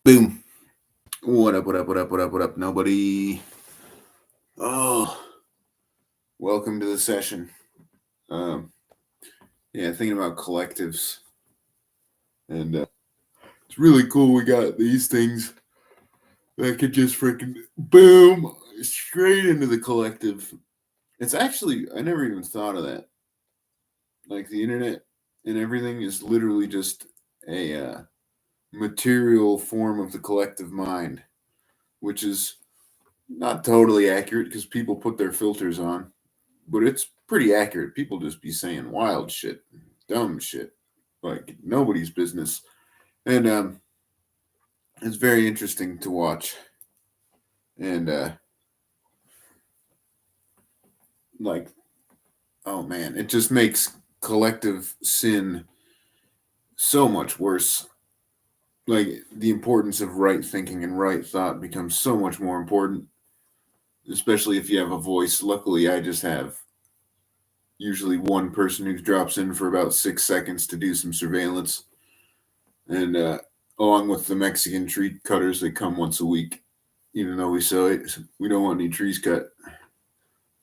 Boom. What up, what up, what up, what up, what up, nobody? Oh, welcome to the session. Um, yeah, thinking about collectives. And it's really cool we got these things that could just freaking boom straight into the collective. It's actually, I never even thought of that. Like the internet and everything is literally just a material form of the collective mind, which is not totally accurate because people put their filters on, but it's pretty accurate. People just be saying wild shit, dumb shit, like nobody's business, and it's very interesting to watch. And like, oh man, it just makes collective sin so much worse. Like the importance of right thinking and right thought becomes so much more important, especially if you have a voice. Luckily, I just have usually one person who drops in for about 6 seconds to do some surveillance, and along with the Mexican tree cutters that come once a week, even though we say we don't want any trees cut.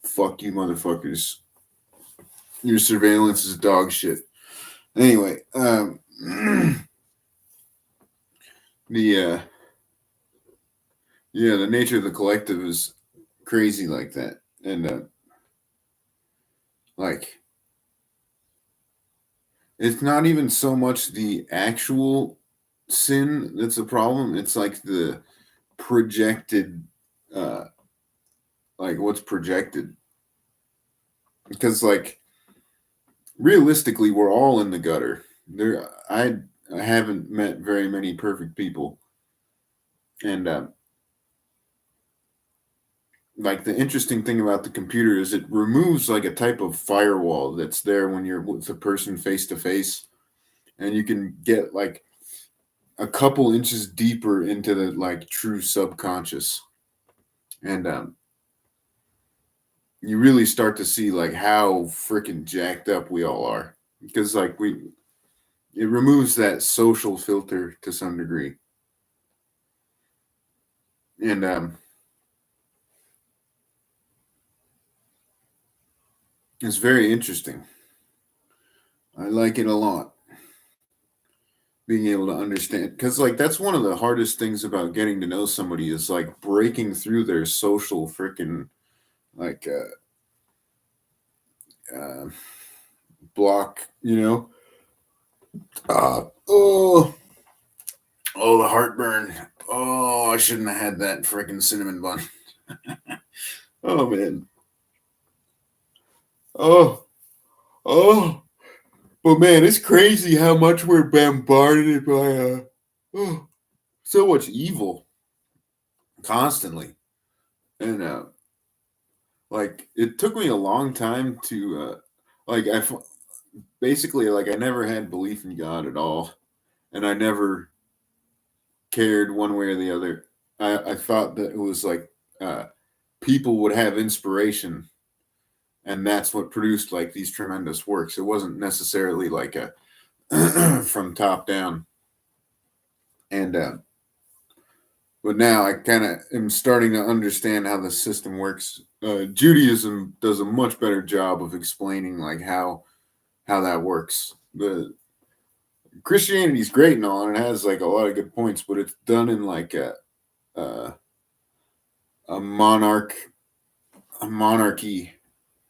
Fuck you, motherfuckers. Your surveillance is dog shit. Anyway, the yeah, the nature of the collective is crazy like that, and like it's not even so much the actual sin that's a problem. It's like the projected, uh, like what's projected, because like realistically, we're all in the gutter. I haven't met very many perfect people, and like the interesting thing about the computer is it removes like a type of firewall that's there when you're with the person face to face, and you can get like a couple inches deeper into the like true subconscious, and you really start to see like how freaking jacked up we all are, because like we it removes that social filter to some degree, and it's very interesting. I like it a lot. Being able to understand, because like that's one of the hardest things about getting to know somebody is like breaking through their social freaking like uh, block, you know. Oh, oh, the heartburn. Oh, I shouldn't have had that freaking cinnamon bun. Oh man. Oh, oh. But man, it's crazy how much we're bombarded by oh, so much evil constantly, and like it took me a long time to like basically like I never had belief in God at all, and I never cared one way or the other. I thought that it was like uh, people would have inspiration, and that's what produced like these tremendous works. It wasn't necessarily like a from top down, and but now I kind of am starting to understand how the system works. Judaism does a much better job of explaining like how that works. The Christianity's great and all, and it has like a lot of good points, but it's done in like uh, a monarchy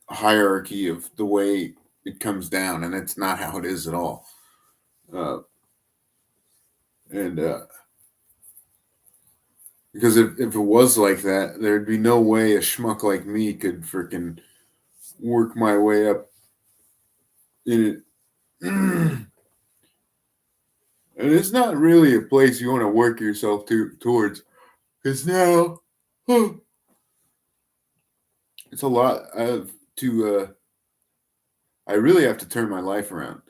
hierarchy of the way it comes down, and it's not how it is at all. Uh, and because if it was like that, there'd be no way a schmuck like me could freaking work my way up in it. And it's not really a place you want to work yourself towards, because now it's a lot. I really have to turn my life around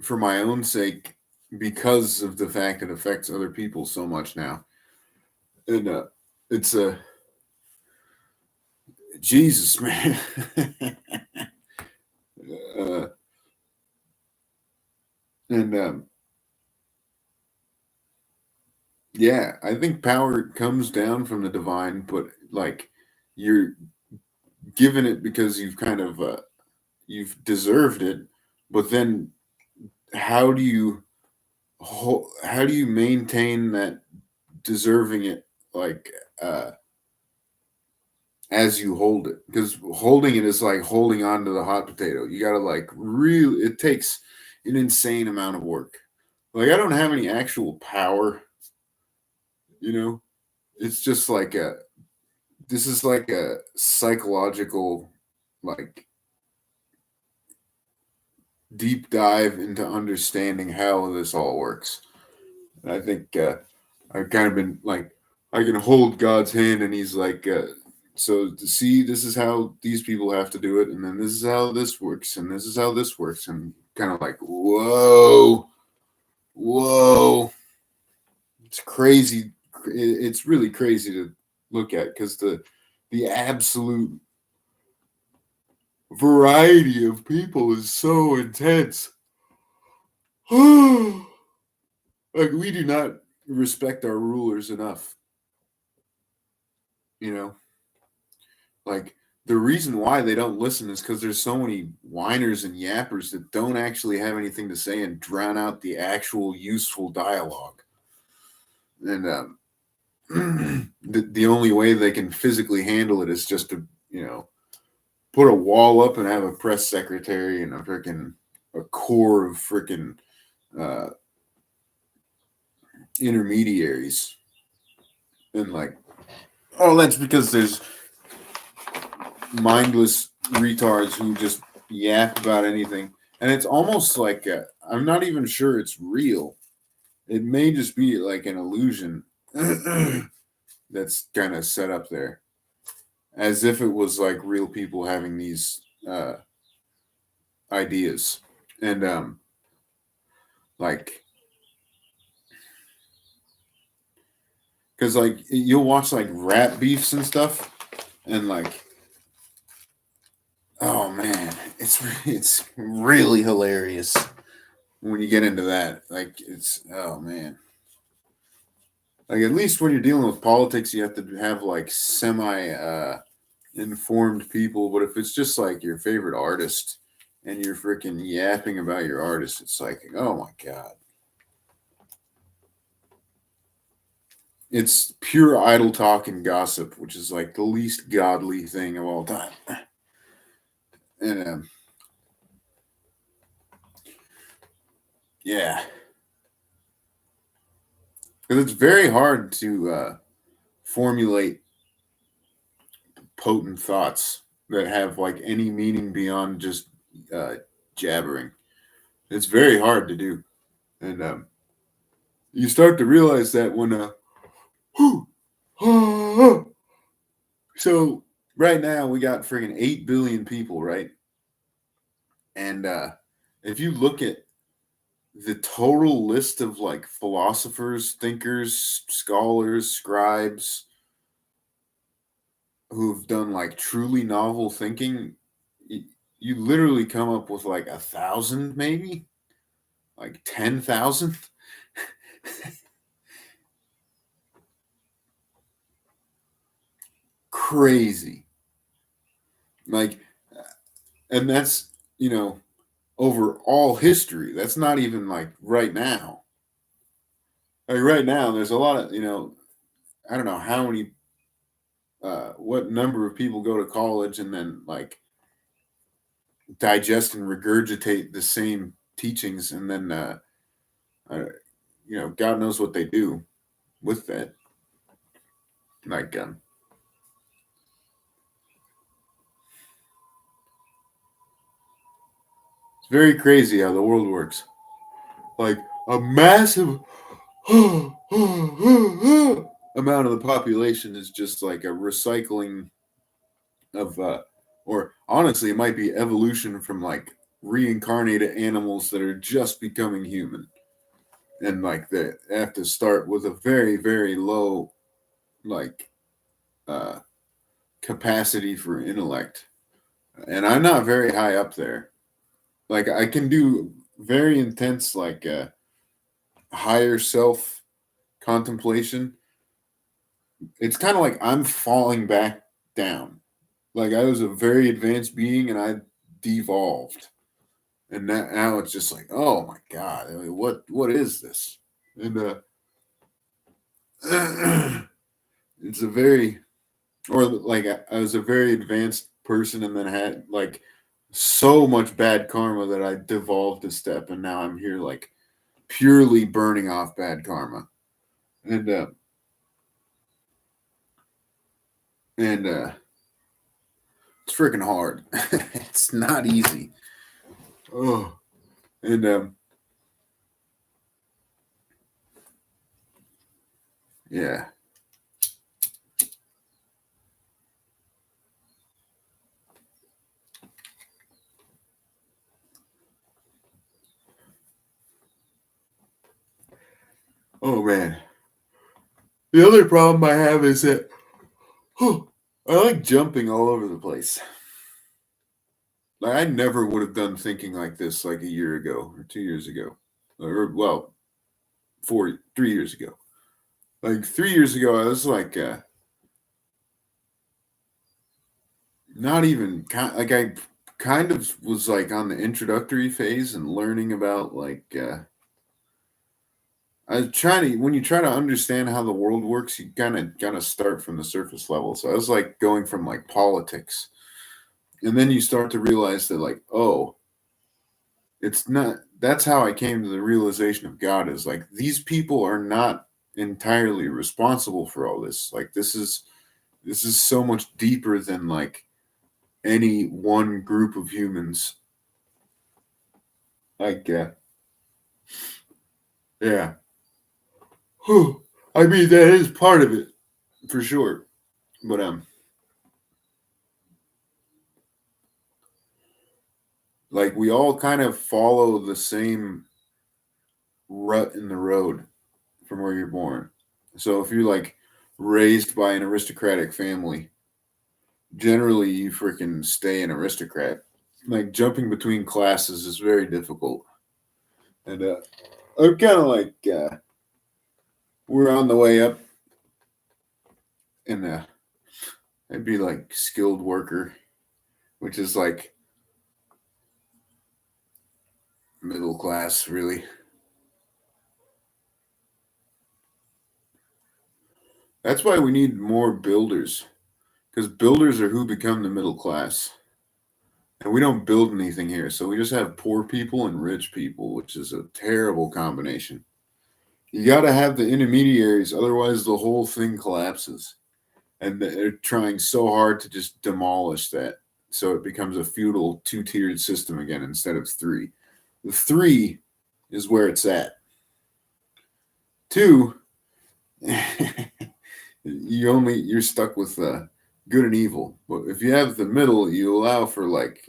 for my own sake, because of the fact it affects other people so much now. And it's a Jesus, man. uh, and Yeah, I think power comes down from the divine, but like you're given it because you've kind of you've deserved it, but then how do you how do you maintain that deserving it, like uh as you hold it? Because holding it is like holding on to the hot potato. You gotta like really, it takes an insane amount of work. Like I don't have any actual power, you know. It's just like a this is like a psychological, like deep dive into understanding how this all works. And I think I've kind of been like, I can hold God's hand, and He's like, so to see, this is how these people have to do it, and then this is how this works, and this is how this works, and kind of like, whoa, whoa, it's crazy. It's really crazy to look at because the absolute variety of people is so intense. Like we do not respect our rulers enough, you know. Like the reason why they don't listen is because there's so many whiners and yappers that don't actually have anything to say and drown out the actual useful dialogue. And the only way they can physically handle it is just to, you know, put a wall up and have a press secretary and a core of freaking uh, intermediaries. And like, oh, that's because there's mindless retards who just yap about anything. And it's almost like I'm not even sure it's real. It may just be like an illusion that's kind of set up there, as if it was like real people having these ideas. And like, because like you'll watch like rap beefs and stuff, and like, oh man, it's really hilarious when you get into that. Like, it's oh man. Like at least when you're dealing with politics, you have to have like semi informed people. But if it's just like your favorite artist and you're freaking yapping about your artist, it's like, oh my god, it's pure idle talk and gossip, which is like the least godly thing of all time. And yeah, because it's very hard to formulate potent thoughts that have like any meaning beyond just uh, jabbering. It's very hard to do, and you start to realize that when so right now we got friggin' 8 billion people, right? And if you look at the total list of like philosophers, thinkers, scholars, scribes who've done like truly novel thinking, you, you literally come up with like 1,000, maybe like 10,000. Crazy. Like, and that's, you know, over all history. That's not even like right now. Like right now, there's a lot of, you know, I don't know how many, what number of people go to college and then like digest and regurgitate the same teachings, and then, uh, you know, God knows what they do with that. Like, it's very crazy how the world works. Like a massive amount of the population is just like a recycling of or honestly it might be evolution from like reincarnated animals that are just becoming human, and like they have to start with a very very low like uh capacity for intellect, and I'm not very high up there. Like I can do very intense like higher self contemplation, it's kind of like I'm falling back down. Like I was a very advanced being and I devolved. And now it's just like, oh my God, I mean, what is this? And it's a very, or like I was a very advanced person and then had like so much bad karma that I devolved a step and now I'm here like purely burning off bad karma. And it's freaking hard. It's not easy. Oh, and yeah. Oh man. The other problem I have is that I like jumping all over the place. Like I never would have done thinking like this like a year ago or 2 years ago, or well, 3 years ago. Like 3 years ago, I was like not even like I kind of was like on the introductory phase and learning about like I was trying to when you try to understand how the world works, you kind of start from the surface level. So I was like going from like politics, and then you start to realize that like, oh, it's not. That's how I came to the realization of God is like these people are not entirely responsible for all this. Like this is so much deeper than like any one group of humans. Like yeah. I mean that is part of it for sure. But like we all kind of follow the same rut in the road from where you're born. So if you're like raised by an aristocratic family, generally you freaking stay an aristocrat. Like jumping between classes is very difficult. And I'm kind of like we're on the way up, and I'd be like skilled worker, which is like middle class, really. That's why we need more builders, because builders are who become the middle class. And we don't build anything here, so we just have poor people and rich people, which is a terrible combination. You got to have the intermediaries, otherwise the whole thing collapses. And they're trying so hard to just demolish that, so it becomes a feudal two-tiered system again instead of three. The three is where it's at. Two, you're stuck with good and evil. But if you have the middle, you allow for like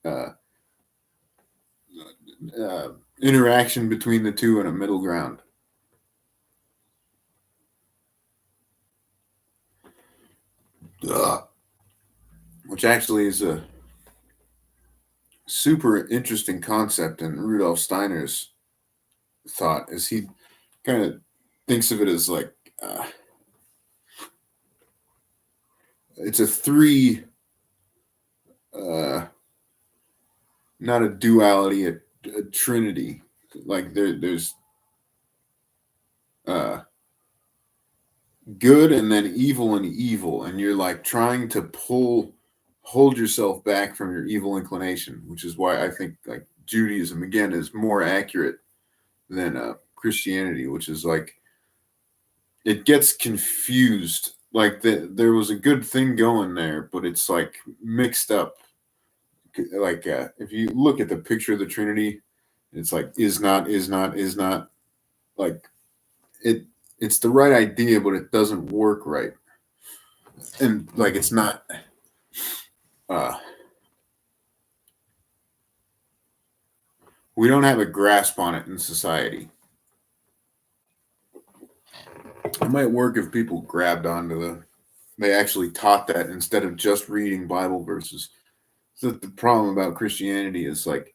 uh, interaction between the two and a middle ground. Ugh. Which actually is a super interesting concept in Rudolf Steiner's thought, is he kind of thinks of it as like it's a three, uh, not a duality, a trinity. Like there's uh, good and then evil, and you're like trying to hold yourself back from your evil inclination, which is why I think like Judaism again is more accurate than Christianity, which is like it gets confused. Like there was a good thing going there, but it's like mixed up. Like if you look at the picture of the Trinity, it's like is not like it. It's the right idea, but it doesn't work right, and like it's not. Uh, we don't have a grasp on it in society. It might work if people grabbed onto they actually taught that instead of just reading Bible verses. So the problem about Christianity is like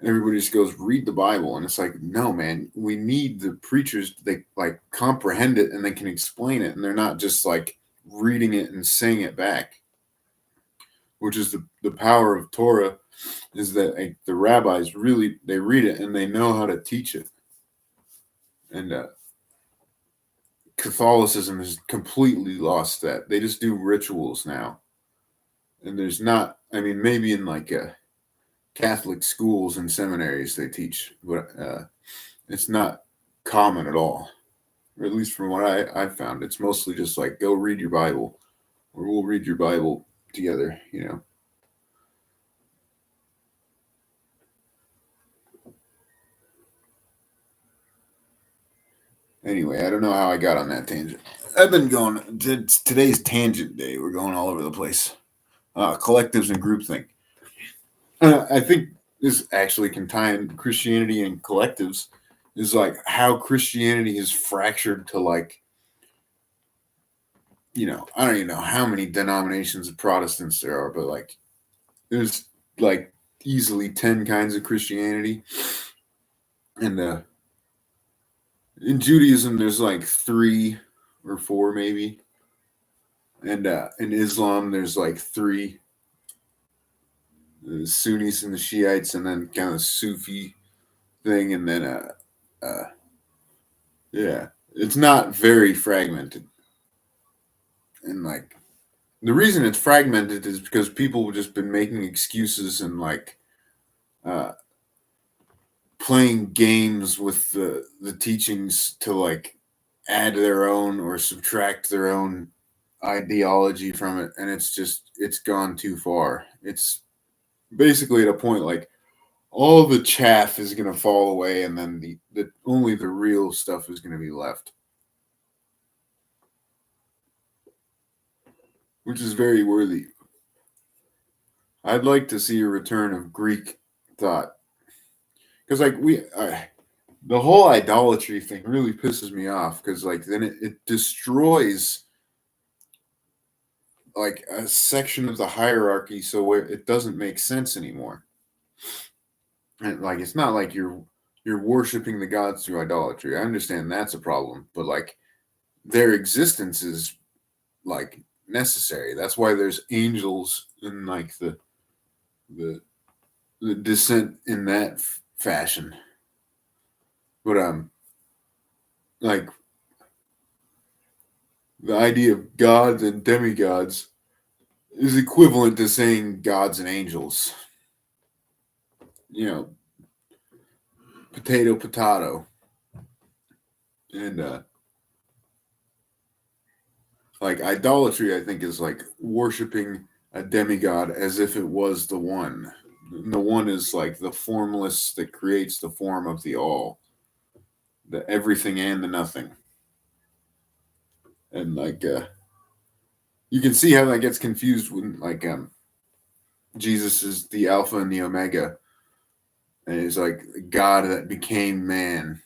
Everybody just goes read the Bible, and it's like, no, man, we need the preachers. They like comprehend it and they can explain it, and they're not just like reading it and saying it back, which is the power of Torah, is that like, the rabbis really, they read it and they know how to teach it. And Catholicism has completely lost that. They just do rituals now, and there's not. I mean, maybe in like Catholic schools and seminaries they teach, but it's not common at all. Or at least from what I've found, it's mostly just like, go read your Bible, or we'll read your Bible together. Anyway, I don't know how I got on that tangent. I've been going. Today's tangent day. We're going all over the place. Collectives and groupthink. I think this actually can tie in Christianity and collectives. Is like how Christianity is fractured to like, I don't even know how many denominations of Protestants there are, but like there's like easily 10 kinds of Christianity. And in Judaism, there's like 3 or 4 maybe. And in Islam, there's like 3. The Sunnis and the Shiites, and then kind of Sufi thing. And then, yeah, it's not very fragmented. And like, the reason it's fragmented is because people have just been making excuses and like playing games with the teachings to like add their own or subtract their own ideology from it, and it's gone too far. It's basically at a point like all the chaff is going to fall away, and then the only the real stuff is going to be left, which is very worthy. I'd like to see a return of Greek thought, because like the whole idolatry thing really pisses me off, because like then it destroys like a section of the hierarchy, so it doesn't make sense anymore. And like, it's not like you're worshiping the gods through idolatry. I understand that's a problem, but like their existence is like necessary. That's why there's angels and like the descent in that fashion. But like the idea of gods and demigods is equivalent to saying gods and angels. Potato potato. And like idolatry, I think, is like worshiping a demigod as if it was the one. And the one is like the formless that creates the form of the all, the everything and the nothing. And like you can see how that gets confused when like Jesus is the Alpha and the Omega, and he's like God that became man.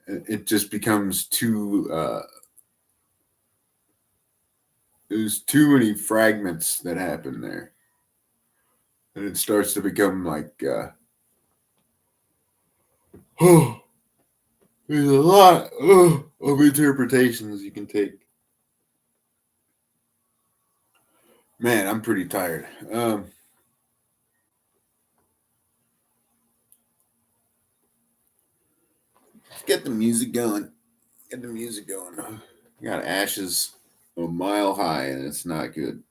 It just becomes there's too many fragments that happen there, and it starts to become like oh, there's a lot of interpretations you can take. Man, I'm pretty tired. Get the music going. Get the music going. Got ashes a mile high, and it's not good.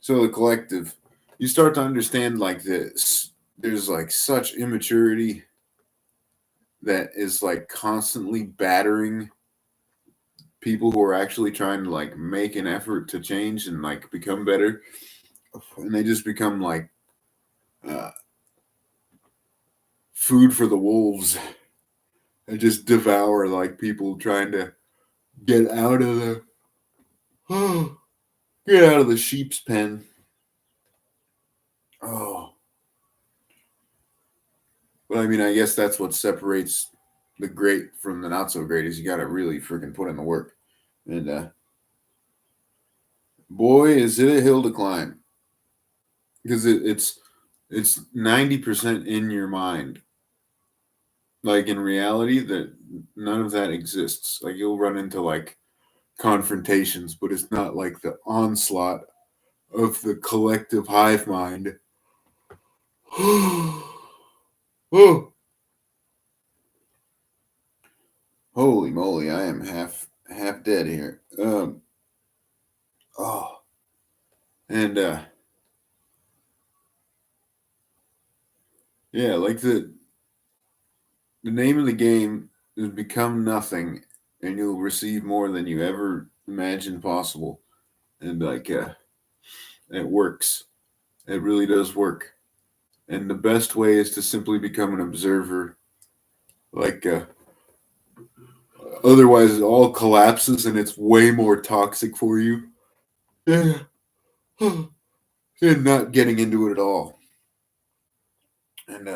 So the collective, you start to understand like this. There's like such immaturity that is like constantly battering people who are actually trying to like make an effort to change and like become better, and they just become like uh, food for the wolves and just devour like people trying to get out of the get out of the sheep's pen. Oh, but I mean, I guess that's what separates the great from the not so great, is you got to really freaking put in the work. And boy, is it a hill to climb, because it's it's 90% in your mind. Like in reality, that none of that exists. Like you'll run into like confrontations, but it's not like the onslaught of the collective hive mind. Oh, holy moly! I am half dead here. Oh, and yeah, like the name of the game is become nothing, and you'll receive more than you ever imagined possible. And like, it works. It really does work. And the best way is to simply become an observer. Like, otherwise, it all collapses, and it's way more toxic for you. Yeah, and not getting into it at all. And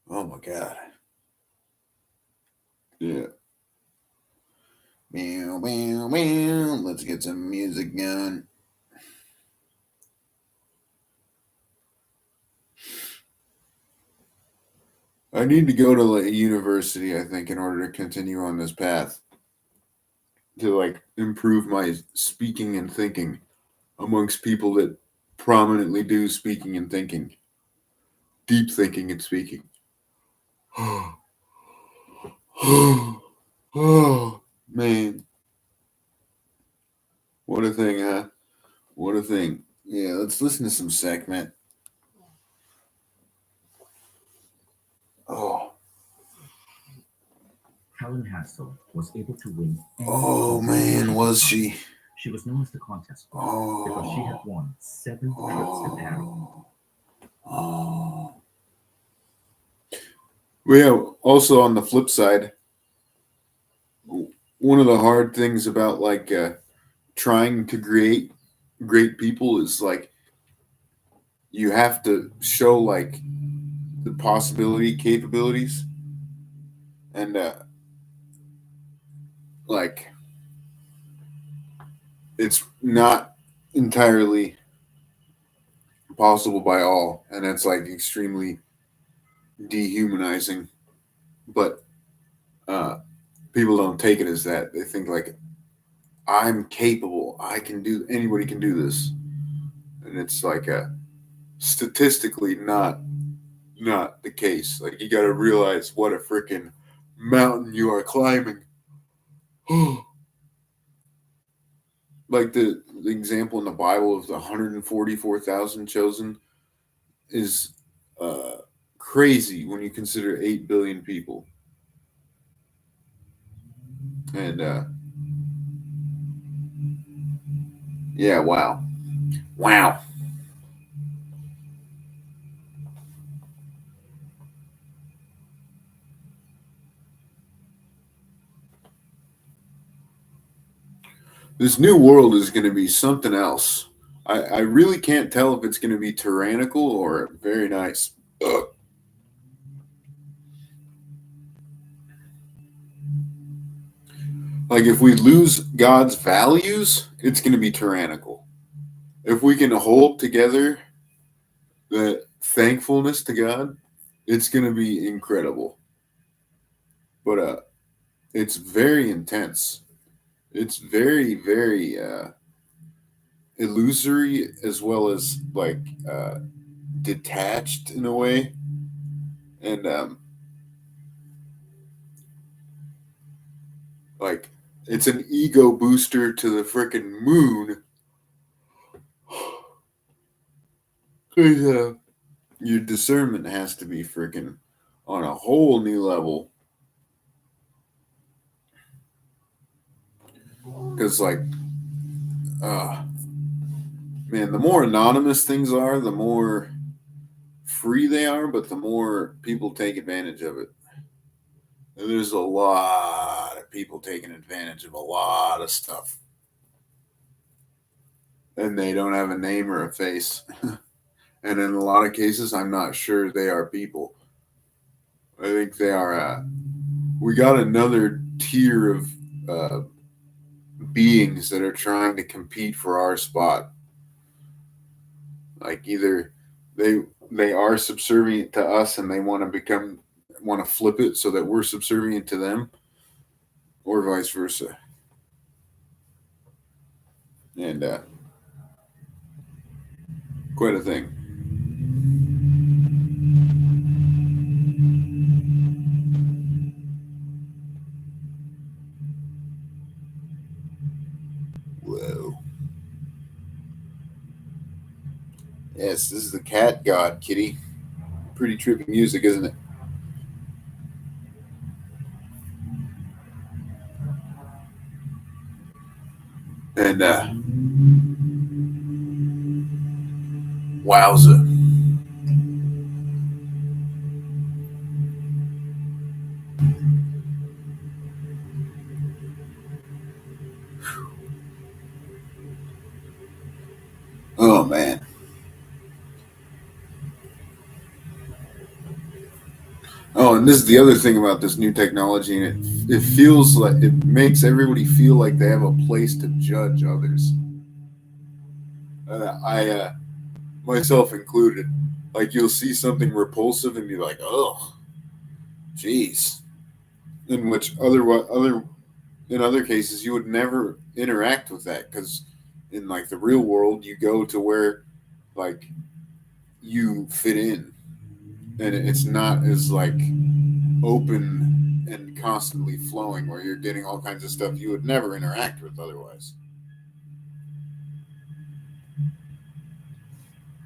oh my god, yeah. Meow, meow, meow. Let's get some music going. I need to go to like a university, I think, in order to continue on this path to like improve my speaking and thinking amongst people that prominently do speaking and thinking, deep thinking and speaking. Oh man, what a thing, huh? What a thing. Yeah, let's listen to some segment. Oh, Helen Hassel was able to win oh man, was she? She was known as the contest queen because she had won 7 trips to Paris. Oh. Well, also on the flip side, one of the hard things about like trying to create great people is like you have to show like the possibility capabilities and like it's not entirely possible by all, and it's like extremely dehumanizing, but uh people don't take it as that. They think like I'm capable, I can do, anybody can do this, and it's like statistically not the case. Like you got to realize what a freaking mountain you are climbing. Like the example in the Bible of the 144,000 chosen is uh, crazy when you consider 8 billion people. And yeah, wow, wow. This new world is going to be something else. I really can't tell if it's going to be tyrannical or very nice. Ugh. Like if we lose God's values, it's going to be tyrannical. If we can hold together the thankfulness to God, it's going to be incredible. But it's very intense. It's very illusory as well as like uh, detached in a way, and like it's an ego booster to the freaking moon. 'Cause, your discernment has to be freaking on a whole new level. Because like, uh, man, the more anonymous things are, the more free they are, but the more people take advantage of it. And there's a lot of people taking advantage of a lot of stuff. And they don't have a name or a face. And in a lot of cases, I'm not sure they are people. I think they are, we got another tier of uh, beings that are trying to compete for our spot. Like either they are subservient to us and they want to flip it so that we're subservient to them, or vice versa. And quite a thing. Whoa. Yes, this is the cat god, kitty. Pretty trippy music, isn't it? And wowza. Oh man. Oh, and this is the other thing about this new technology, and it feels like it makes everybody feel like they have a place to judge others. I myself included. Like you'll see something repulsive and be like, "Oh, jeez." In which in other cases you would never interact with that because in like the real world you go to where like you fit in, and it's not as like open and constantly flowing where you're getting all kinds of stuff you would never interact with otherwise.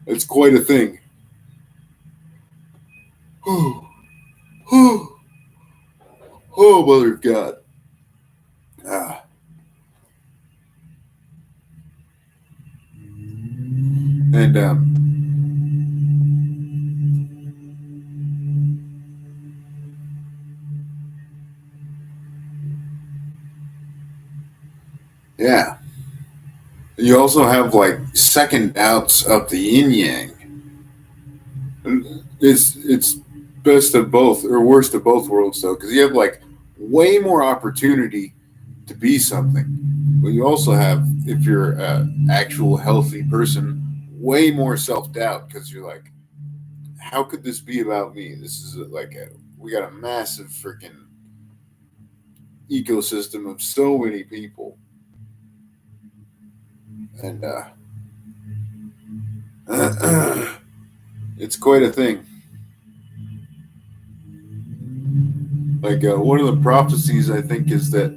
It's quite a thing. Oh, mother of God. Ah. And yeah. You also have like second doubts of the yin yang. It's best of both or worst of both worlds though, because you have like way more opportunity to be something, but you also have, if you're an actual healthy person, way more self doubt because you're like, how could this be about me? This is we got a massive freaking ecosystem of so many people, and it's quite a thing. Like one of the prophecies I think is that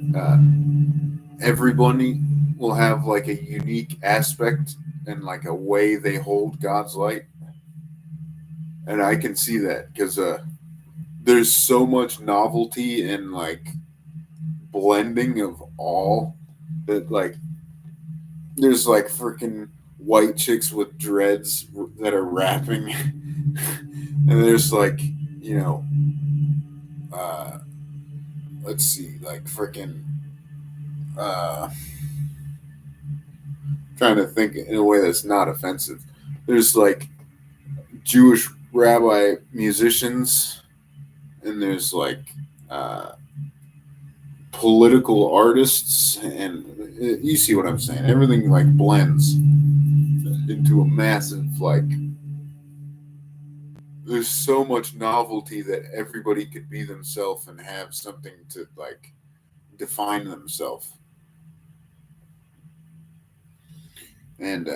everybody will have like a unique aspect and like a way they hold God's light, and I can see that because there's so much novelty and like blending of all that like there's like freaking white chicks with dreads that are rapping and there's like you know let's see like freaking trying to think in a way that's not offensive. There's like Jewish rabbi musicians and there's like political artists, and you see what I'm saying. Everything like blends into a massive like. There's so much novelty that everybody could be themselves and have something to like define themselves, and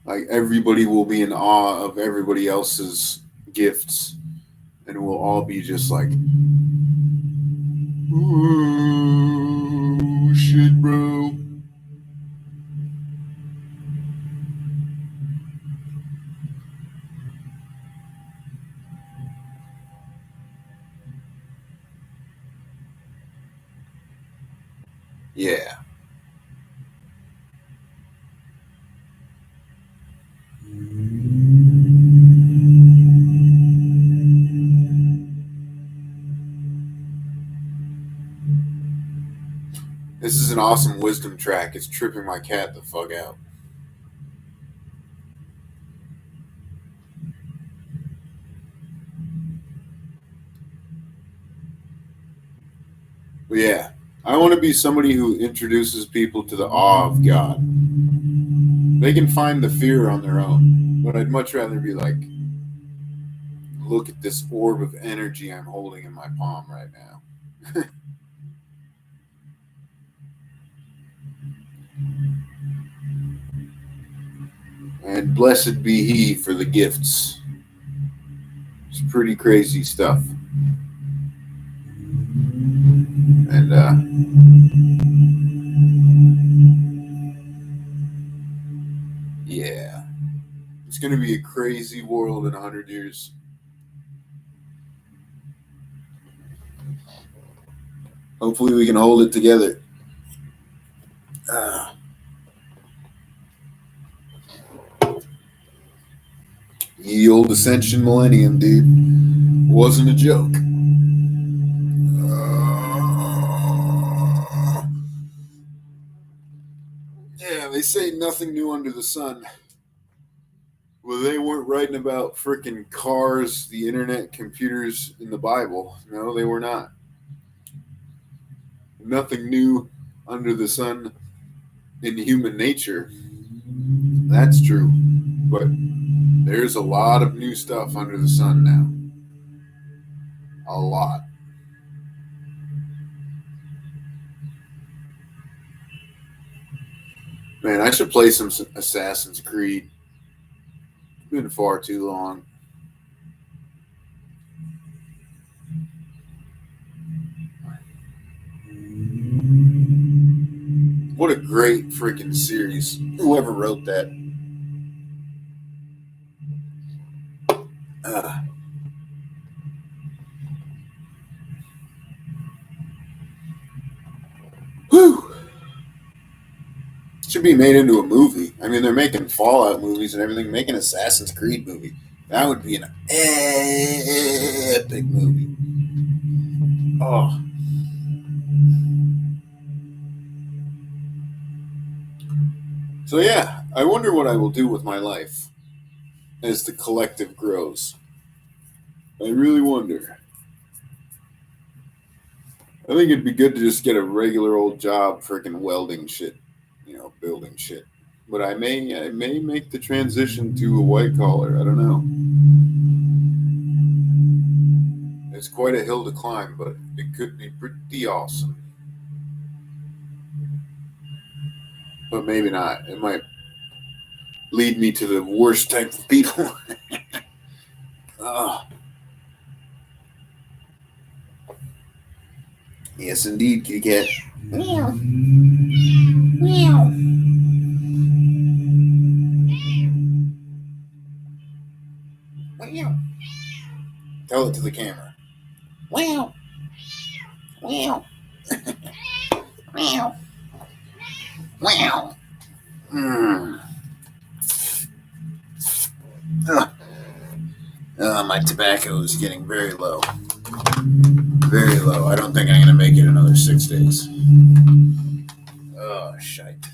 like everybody will be in awe of everybody else's gifts, and we'll all be just like, "Ooh, shit, bro." Yeah. This is an awesome wisdom track. It's tripping my cat the fuck out. But yeah, I want to be somebody who introduces people to the awe of God. They can find the fear on their own, but I'd much rather be like, look at this orb of energy I'm holding in my palm right now. And blessed be he for the gifts. It's pretty crazy stuff. And yeah, it's going to be a crazy world in 100 years. Hopefully we can hold it together. Ye old Ascension Millennium, dude. Wasn't a joke. Yeah, they say nothing new under the sun. Well, they weren't writing about freaking cars, the internet, computers in the Bible. No, they were not. Nothing new under the sun in human nature. That's true. But there's a lot of new stuff under the sun now. A lot. Man, I should play some Assassin's Creed. It's been far too long. What a great freaking series. Whoever wrote that. Whew. Should be made into a movie. I mean, they're making Fallout movies and everything. Make an Assassin's Creed movie. That would be an epic movie. Oh. So yeah, I wonder what I will do with my life as the collective grows. I really wonder. I think it'd be good to just get a regular old job freaking welding shit, building shit. But I may make the transition to a white collar. I don't know. It's quite a hill to climb, but it could be pretty awesome. But maybe not. It might lead me to the worst type of people. Yes, indeed, kitty cat. Meow. Meow. Meow. Tell it to the camera. Meow. Meow. Meow. Meow. My tobacco is getting very low. Very low. I don't think I'm going to make it another 6 days. Oh, shite.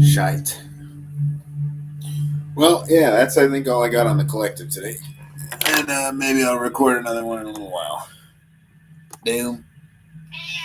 Shite. Well, yeah, that's I think all I got on the collective today. And maybe I'll record another one in a little while. Damn.